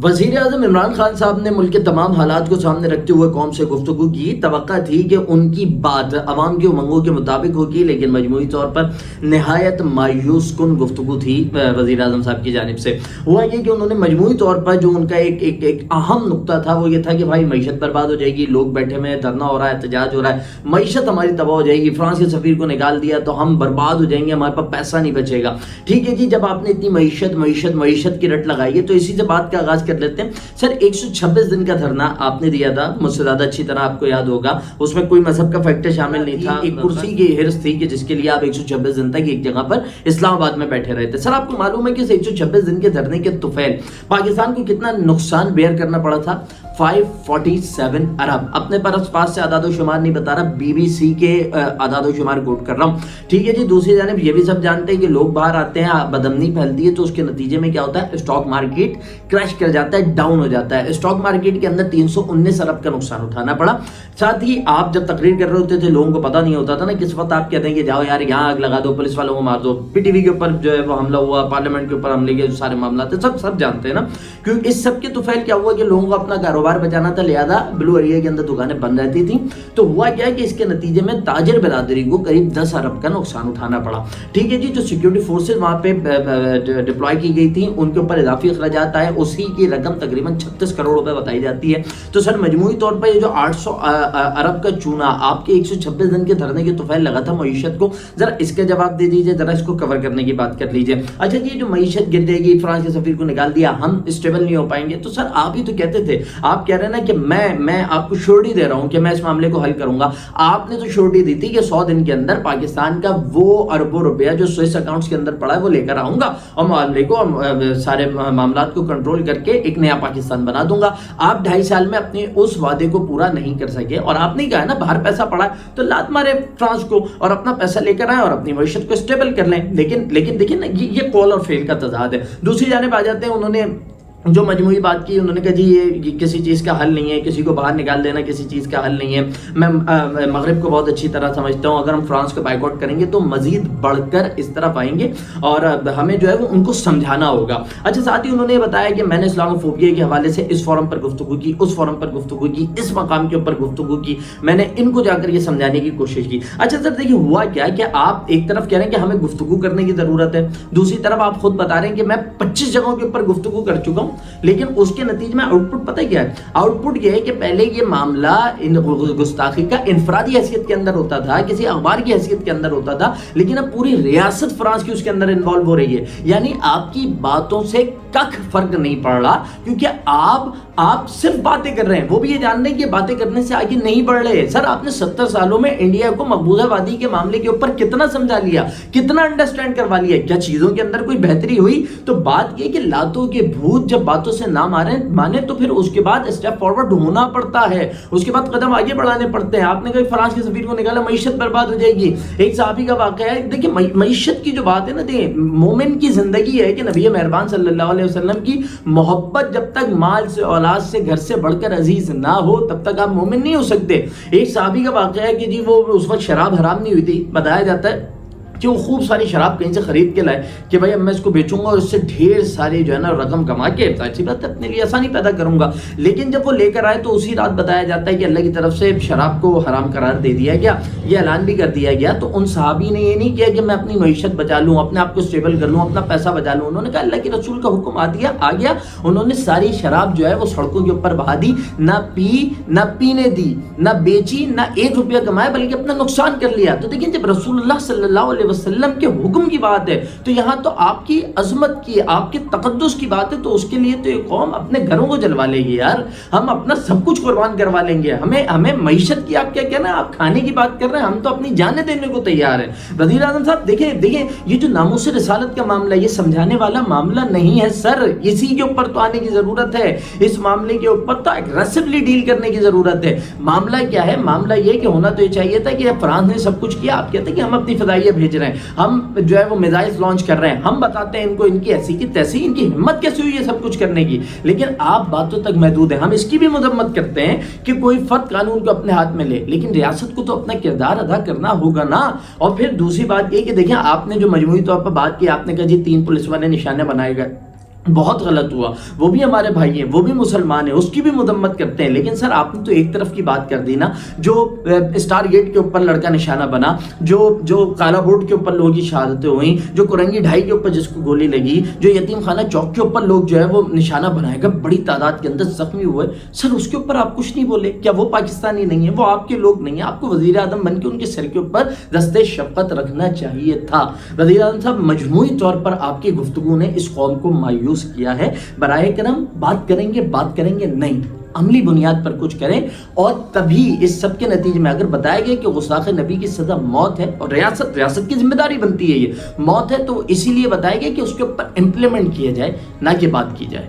वज़ीर आज़म इमरान खान साहब ने मुल्क के तमाम हालात को सामने रखते हुए कौम से गुफ्तगू की। तवक्का थी कि उनकी बात अवाम की उमंगों के मुताबिक होगी, लेकिन मजमूई तौर पर नहायत मायूस कुन गुफ्तगू थी वज़ीर आज़म साहब की जानिब से। हुआ ये कि उन्होंने मजमूई तौर पर जो उनका एक अहम नुक्ता था वो ये था कि भाई मईशत बर्बाद हो जाएगी, लोग बैठे हुए हैं, धरना हो रहा है, एहतजाज हो रहा है, मईशत हमारी तबाह हो जाएगी, फ्रांस के सफ़ीर को निकाल दिया तो हम बर्बाद हो जाएंगे, हमारे पास पैसा नहीं बचेगा। ठीक है जी, जब आपने इतनी मईशत की रट लगाई है तो इसी से बात का आगाज़ कर लेते हैं। सर 126 दिन का धरना आपने दिया था, मुझसे ज्यादा अच्छी तरह आपको याद होगा, उसमें कोई मजहब का फैक्टर शामिल नहीं था, एक कुर्सी की हिर्स थी कि जिसके लिए आप 126 दिन तक एक जगह पर इस्लामाबाद में बैठे रहे थे। सर आपको मालूम है कि इस 126 दिन के धरने के तुफैल पाकिस्तान को कितना नुकसान बेयर करना पड़ा था? 547 अरब। अपने पास से आदादो शुमार नहीं बता रहा, BBC के आदादो शुमार कोट कर रहा हूँ। ठीक है जी, दूसरी जानिब ये भी सब जानते हैं कि लोग बाहर आते हैं, बदअमनी फैलती है तो उसके नतीजे में क्या होता है? स्टॉक मार्केट क्रैश कर जाता है, डाउन हो जाता है। स्टॉक मार्केट के अंदर 319 अरब का नुकसान उठाना पड़ा। साथ ही आप जब तकरीर कर रहे होते थे लोगों को पता नहीं होता था ना किस वक्त आप कहते हैं कि जाओ यार यहाँ आग लगा दो, पुलिस वालों को मार दो। PTV के ऊपर जो है वो हमला हुआ, पार्लियामेंट के ऊपर हमले के जो सारे मामला थे सब जानते हैं ना। क्योंकि इस सब के तुफैल क्या हुआ कि लोगों को अपना कारोबार बचाना था, लिहाजा ब्लू एरिया के अंदर दुकानें बंद रहती थी। तो हुआ क्या कि इसके नतीजे में ताजिर बिरादरी को करीब 10 अरब का नुकसान उठाना पड़ा। ठीक है जी, जो सिक्योरिटी फोर्सेज वहां पे डिप्लॉय की गई थी उनके ऊपर इजाफी अखराजात आए, उसी की रकम तकरीबन 36 करोड़ रुपए बताई जाती है। तो सर मजमूई तौर पर ये जो 800 अरब का चूना आपके 126 दिन के धरने के तुफैल लगा था मईशत को, जरा इसका जवाब दे दीजिए, जरा इसको कवर करने की बात कर लीजिए। अच्छा जी, जो मईशत गिर जाएगी, फ्रांस के सफीर को निकाल दिया, हम स्टेबल नहीं हो पाएंगे, तो सर आप ही तो कहते थे, आप कह रहे हैं ना कि मैं आपको श्योरिटी दे रहा हूं कि मैं इस मामले को हल करूंगा। आपने तो श्योरिटी दी थी कि 100 दिन के अंदर पाकिस्तान का वो अरबों रुपया जो स्विस अकाउंट्स के अंदर पड़ा है वो लेकर आऊंगा और मामले को सारे मामलात को कंट्रोल करके एक नया पाकिस्तान बना दूंगा। आप 2.5 साल में अपने उस वादे को पूरा नहीं कर सके और आपने कहा ना बाहर पैसा पड़ा है तो लात मारे फ्रांस को और अपना पैसा लेकर आए और अपनी मईशत को स्टेबल कर लें। लेकिन देखिए ना ये कॉल और फेल का तजाद है। दूसरी जानिब आ जाते हैं, उन्होंने जो मजमूई बात की, उन्होंने कहा जी ये किसी चीज़ का हल नहीं है, किसी को बाहर निकाल देना किसी चीज़ का हल नहीं है। मैं मगरिब को बहुत अच्छी तरह समझता हूँ, अगर हम फ्रांस को बाइकआउट करेंगे तो मजीद बढ़कर इस तरफ आएंगे और हमें जो है वो उनको समझाना होगा। अच्छा, साथ ही उन्होंने बताया कि मैंने इस्लामोफोबिया के हवाले से इस फोरम पर गुफ्तगू की, उस फोरम पर गुफ्तगू की, इस मकाम के ऊपर गुफ्तगू की, मैंने इनको जाकर ये समझाने की कोशिश की। अच्छा सर देखिए हुआ क्या कि आप एक तरफ कह रहे हैं कि हमें गुफ्तगू करने की ज़रूरत है, दूसरी तरफ आप खुद बता रहे हैं कि मैं 25 जगहों के ऊपर गुफ्तगू कर चुका हूँ, लेकिन उसके नतीजे में आउटपुट पता है क्या है? आउटपुट ये है कि पहले ये मामला गुस्ताखी का इनफरादी हैसियत के अंदर होता था, किसी अखबार की हैसियत के अंदर होता था, लेकिन अब पूरी रियासत फ्रांस की उसके अंदर इन्वॉल्व हो रही है। यानी आपकी बातों से कख फर्क नहीं पड़ रहा, क्योंकि आप सिर्फ बातें कर रहे हैं, वो भी ये जान रहे हैं कि बातें करने से आगे नहीं बढ़ रहे। सर आपने 70 सालों में इंडिया को मकबूजावादी के मामले के ऊपर कितना समझा लिया, कितना अंडरस्टैंड करवा लिया, क्या चीजों के अंदर कोई बेहतरी हुई? तो बात ये कि लातों के भूत जब बातों से ना माने तो फिर उसके बाद स्टेप फॉरवर्ड होना पड़ता है, उसके बाद कदम आगे बढ़ाने पड़ते हैं। आपने कभी फ्रांस के सफीर को निकाला, मईशत बर्बाद हो जाएगी। एक साहबी का वाकया है, देखिए मईशत की जो बात है ना, देखिए मोमिन की जिंदगी है कि नबी मेहरबान सल्लल्लाहु अलैहि वसल्लम की मोहब्बत जब तक माल से, औलाद से, घर से बढ़कर अजीज ना हो तब तक आप मोमिन नहीं हो सकते। एक साहबी का वाकया है कि जी वो उस वक्त शराब हराम नहीं हुई थी, बताया जाता है कि वो खूब सारी शराब कहीं से खरीद के लाए कि भाई अब मैं इसको बेचूंगा और इससे ढेर सारी जो है ना रकम कमा के अच्छी बात है अपने लिए आसानी पैदा करूंगा। लेकिन जब वो लेकर आए तो उसी रात बताया जाता है कि अल्लाह की तरफ से शराब को हराम करार दे दिया गया, ये ऐलान भी कर दिया गया। तो उन सहाबी ने ये नहीं किया कि मैं अपनी मईशत बचा लूँ, अपने आप को स्टेबल कर लूँ, अपना पैसा बचा लूँ। उन्होंने कहा अल्लाह के रसूल का हुक्म आ गया, उन्होंने सारी शराब जो है वो सड़कों के ऊपर बहा दी, ना पीने दी, ना बेची, ना 1 रुपया कमाया, बल्कि अपना नुकसान कर लिया। तो देखिए जब रसूलुल्लाह सल्लल्लाहु अलैहि वसल्लम के हुक्म की बात है तो यहाँ तो आपकी अजमत की, आपके तकद्दुस की बात है, तो उसके लिए तो ये कौम अपने घरों को जलवा लेगी यार, हम अपना सब कुछ कुर्बान करवा लेंगे। हमें मईशत की आप क्या कहना, आप खाने की बात कर रहे हैं, हम तो अपनी जानें देने को तैयार हैं। वज़ीर आज़म साहब देखिए ये जो नामूस रिसालत का मामला, ये समझाने वाला मामला नहीं है सर, इसी के ऊपर तो आने की जरूरत है। इस मामले के ऊपर तो एग्रेसिवली डील करने की जरूरत है। मामला क्या है? मामला ये कि होना तो ये चाहिए था कि फ्रांस ने सब कुछ किया, आप कहते हैं कि हम अपनी फिदाइयाँ भेज रहे हैं, हम जो है वो मिसाइल लॉन्च कर रहे हैं, हम बताते हैं इनको इनकी ऐसी की तैसी, इनकी हिम्मत कैसे हुई ये सब कुछ करने की, लेकिन आप बातों तक महदूद हैं। हम इसकी भी मजम्मत करते हैं कि कोई फर्द कानून को अपने हाथ में ले, लेकिन रियासत को तो अपना किरदार अदा करना होगा ना। और फिर दूसरी बात ये कि देखिए आपने जो मजमूई तौर पर बात की, आपने कहा जी 3 पुलिस वाले निशाने बनाए गए, بہت غلط ہوا، وہ بھی ہمارے بھائی ہیں، وہ بھی مسلمان ہیں، اس کی بھی مذمت کرتے ہیں، لیکن سر آپ نے تو ایک طرف کی بات کر دی نا، جو اسٹار گیٹ کے اوپر لڑکا نشانہ بنا، جو کالا بورڈ کے اوپر لوگوں کی شہادتیں ہوئیں، جو کرنگی ڈھائی کے اوپر جس کو گولی لگی، جو یتیم خانہ چوک کے اوپر لوگ جو ہے وہ نشانہ بنائے گا بڑی تعداد کے اندر زخمی ہوئے، سر اس کے اوپر آپ کچھ نہیں بولے؟ کیا وہ پاکستانی نہیں ہیں؟ وہ آپ کے لوگ نہیں ہیں؟ آپ کو وزیر اعظم بن کے ان کے سر کے اوپر دست شفقت رکھنا چاہیے تھا۔ وزیر اعظم صاحب، مجموعی طور پر آپ کی گفتگو نے اس قوم کو مایوس کیا ہے۔ برائے کرم بات کریں گے نہیں، عملی بنیاد پر کچھ کریں، اور تبھی اس سب کے نتیجے میں اگر بتایا گیا کہ گستاخ نبی کی سزا موت ہے، اور ریاست کی ذمہ داری بنتی ہے یہ موت ہے، تو اسی لیے بتایا گیا کہ اس کے اوپر امپلیمنٹ کیا جائے، نہ کہ بات کی جائے۔